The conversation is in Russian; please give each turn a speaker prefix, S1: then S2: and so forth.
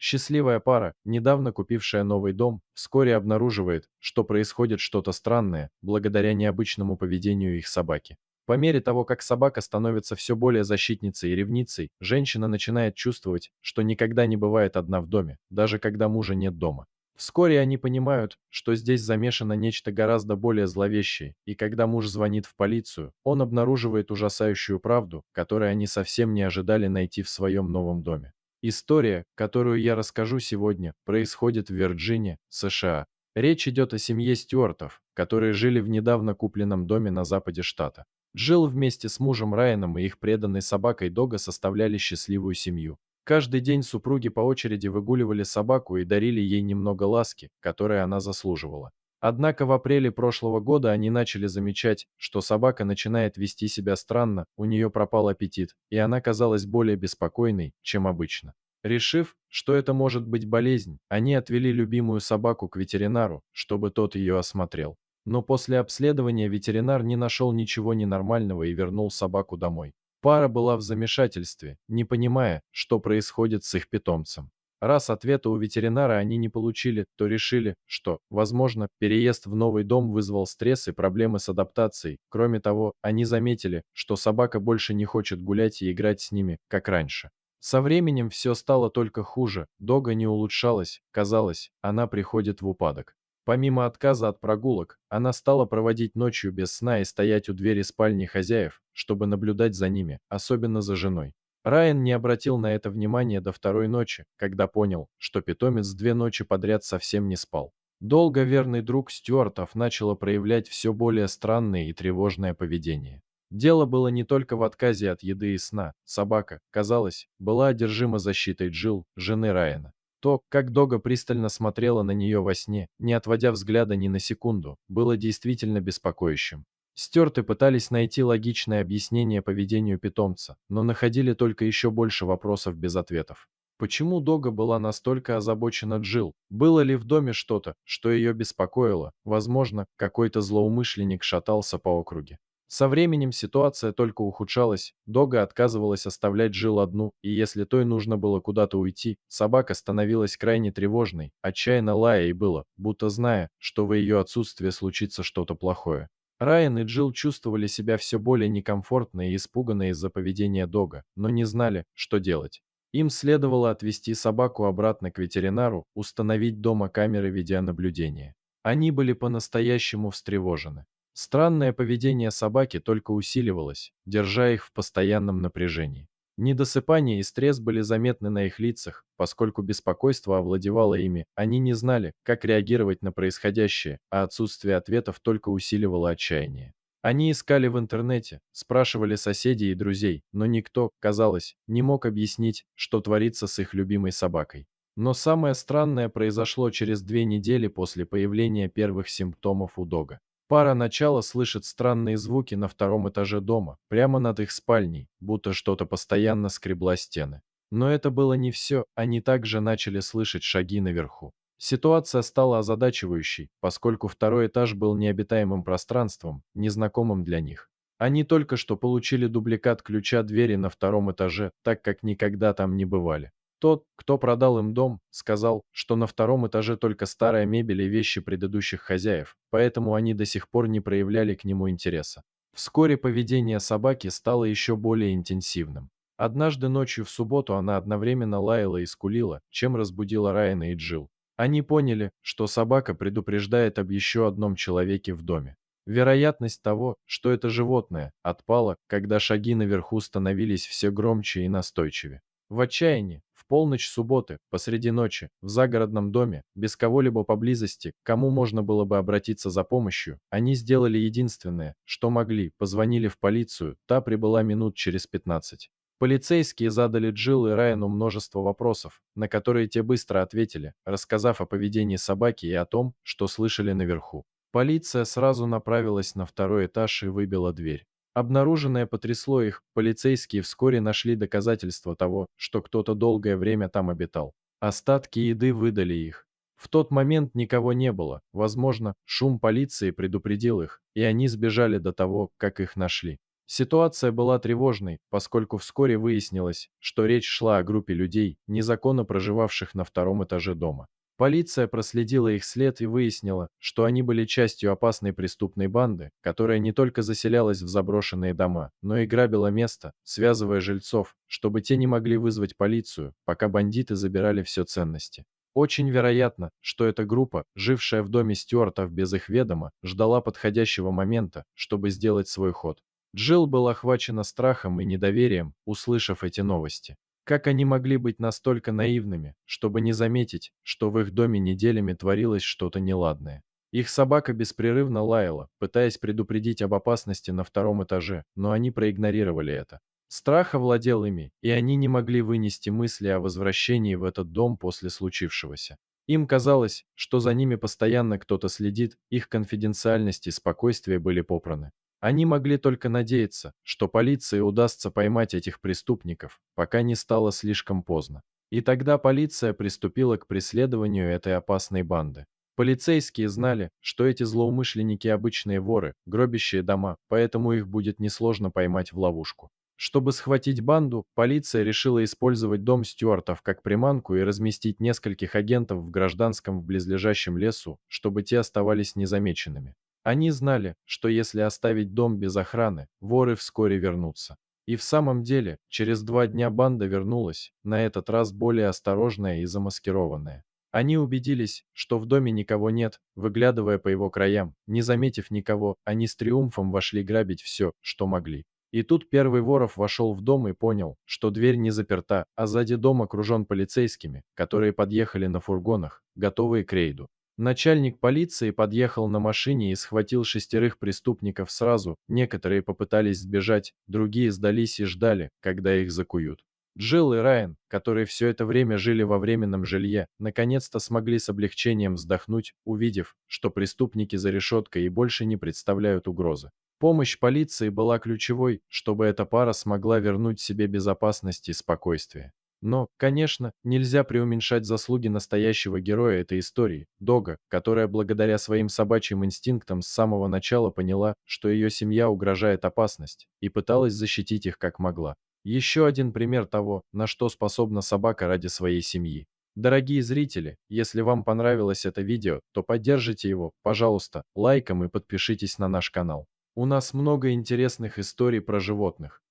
S1: Счастливая пара, недавно купившая новый дом, вскоре обнаруживает, что происходит что-то странное, благодаря необычному поведению их собаки. По мере того, как собака становится все более защитницей и ревницей, женщина начинает чувствовать, что никогда не бывает одна в доме, даже когда мужа нет дома. Вскоре они понимают, что здесь замешано нечто гораздо более зловещее, и когда муж звонит в полицию, он обнаруживает ужасающую правду, которую они совсем не ожидали найти в своем новом доме. История, которую я расскажу сегодня, происходит в Вирджинии, США. Речь идет о семье Стюартов, которые жили в недавно купленном доме на западе штата. Джилл вместе с мужем Райаном и их преданной собакой Дога составляли счастливую семью. Каждый день супруги по очереди выгуливали собаку и дарили ей немного ласки, которой она заслуживала. Однако в апреле прошлого года они начали замечать, что собака начинает вести себя странно, у нее пропал аппетит, и она казалась более беспокойной, чем обычно. Решив, что это может быть болезнь, они отвели любимую собаку к ветеринару, чтобы тот ее осмотрел. Но после обследования ветеринар не нашел ничего ненормального и вернул собаку домой. Пара была в замешательстве, не понимая, что происходит с их питомцем. Раз ответа у ветеринара они не получили, то решили, что, возможно, переезд в новый дом вызвал стресс и проблемы с адаптацией. Кроме того, они заметили, что собака больше не хочет гулять и играть с ними, как раньше. Со временем все стало только хуже, Дога не улучшалась, казалось, она приходит в упадок. Помимо отказа от прогулок, она стала проводить ночью без сна и стоять у двери спальни хозяев, чтобы наблюдать за ними, особенно за женой. Райан не обратил на это внимания до второй ночи, когда понял, что питомец 2 ночи подряд совсем не спал. Долго верный друг Стюартов начал проявлять все более странное и тревожное поведение. Дело было не только в отказе от еды и сна. Собака, казалось, была одержима защитой Джилл, жены Райана. То, как Дога пристально смотрела на нее во сне, не отводя взгляда ни на секунду, было действительно беспокоящим. Стюарты пытались найти логичное объяснение поведению питомца, но находили только еще больше вопросов без ответов. Почему Дога была настолько озабочена Джилл? Было ли в доме что-то, что ее беспокоило? Возможно, какой-то злоумышленник шатался по округе. Со временем ситуация только ухудшалась, Дога отказывалась оставлять Джилл одну, и если той нужно было куда-то уйти, собака становилась крайне тревожной, отчаянно лая и было, будто зная, что в ее отсутствие случится что-то плохое. Райан и Джилл чувствовали себя все более некомфортно и испуганно из-за поведения Дога, но не знали, что делать. Им следовало отвезти собаку обратно к ветеринару, установить дома камеры видеонаблюдения. Они были по-настоящему встревожены. Странное поведение собаки только усиливалось, держа их в постоянном напряжении. Недосыпание и стресс были заметны на их лицах, поскольку беспокойство овладевало ими, они не знали, как реагировать на происходящее, а отсутствие ответов только усиливало отчаяние. Они искали в интернете, спрашивали соседей и друзей, но никто, казалось, не мог объяснить, что творится с их любимой собакой. Но самое странное произошло через 2 недели после появления первых симптомов у Дога. Пара начала слышит странные звуки на втором этаже дома, прямо над их спальней, будто что-то постоянно скребло стены. Но это было не все, они также начали слышать шаги наверху. Ситуация стала озадачивающей, поскольку второй этаж был необитаемым пространством, незнакомым для них. Они только что получили дубликат ключа двери на втором этаже, так как никогда там не бывали. Тот, кто продал им дом, сказал, что на втором этаже только старая мебель и вещи предыдущих хозяев, поэтому они до сих пор не проявляли к нему интереса. Вскоре поведение собаки стало еще более интенсивным. Однажды ночью в субботу она одновременно лаяла и скулила, чем разбудила Райана и Джилл. Они поняли, что собака предупреждает об еще одном человеке в доме. Вероятность того, что это животное, отпала, когда шаги наверху становились все громче и настойчивее. В отчаянии, в полночь субботы, посреди ночи, в загородном доме, без кого-либо поблизости, к кому можно было бы обратиться за помощью, они сделали единственное, что могли, позвонили в полицию, та прибыла минут через 15. Полицейские задали Джилл и Райану множество вопросов, на которые те быстро ответили, рассказав о поведении собаки и о том, что слышали наверху. Полиция сразу направилась на второй этаж и выбила дверь. Обнаруженное потрясло их, полицейские вскоре нашли доказательства того, что кто-то долгое время там обитал. Остатки еды выдали их. В тот момент никого не было, возможно, шум полиции предупредил их, и они сбежали до того, как их нашли. Ситуация была тревожной, поскольку вскоре выяснилось, что речь шла о группе людей, незаконно проживавших на втором этаже дома. Полиция проследила их след и выяснила, что они были частью опасной преступной банды, которая не только заселялась в заброшенные дома, но и грабила место, связывая жильцов, чтобы те не могли вызвать полицию, пока бандиты забирали все ценности. Очень вероятно, что эта группа, жившая в доме Стюартов без их ведома, ждала подходящего момента, чтобы сделать свой ход. Джилл была охвачена страхом и недоверием, услышав эти новости. Как они могли быть настолько наивными, чтобы не заметить, что в их доме неделями творилось что-то неладное? Их собака беспрерывно лаяла, пытаясь предупредить об опасности на втором этаже, но они проигнорировали это. Страх овладел ими, и они не могли вынести мысли о возвращении в этот дом после случившегося. Им казалось, что за ними постоянно кто-то следит, их конфиденциальность и спокойствие были попраны. Они могли только надеяться, что полиции удастся поймать этих преступников, пока не стало слишком поздно. И тогда полиция приступила к преследованию этой опасной банды. Полицейские знали, что эти злоумышленники обычные воры, гробящие дома, поэтому их будет несложно поймать в ловушку. Чтобы схватить банду, полиция решила использовать дом Стюартов как приманку и разместить нескольких агентов в гражданском в близлежащем лесу, чтобы те оставались незамеченными. Они знали, что если оставить дом без охраны, воры вскоре вернутся. И в самом деле, через 2 дня банда вернулась, на этот раз более осторожная и замаскированная. Они убедились, что в доме никого нет, выглядывая по его краям, не заметив никого, они с триумфом вошли грабить все, что могли. И тут первый воров вошел в дом и понял, что дверь не заперта, а сзади дом окружен полицейскими, которые подъехали на фургонах, готовые к рейду. Начальник полиции подъехал на машине и схватил 6 преступников сразу, некоторые попытались сбежать, другие сдались и ждали, когда их закуют. Джилл и Райан, которые все это время жили во временном жилье, наконец-то смогли с облегчением вздохнуть, увидев, что преступники за решеткой и больше не представляют угрозы. Помощь полиции была ключевой, чтобы эта пара смогла вернуть себе безопасность и спокойствие. Но, конечно, нельзя преуменьшать заслуги настоящего героя этой истории, Дога, которая благодаря своим собачьим инстинктам с самого начала поняла, что ее семья угрожает опасность, и пыталась защитить их как могла. Еще один пример того, на что способна собака ради своей семьи. Дорогие зрители, если вам понравилось это видео, то поддержите его, пожалуйста, лайком и подпишитесь на наш канал. У нас много интересных историй про животных.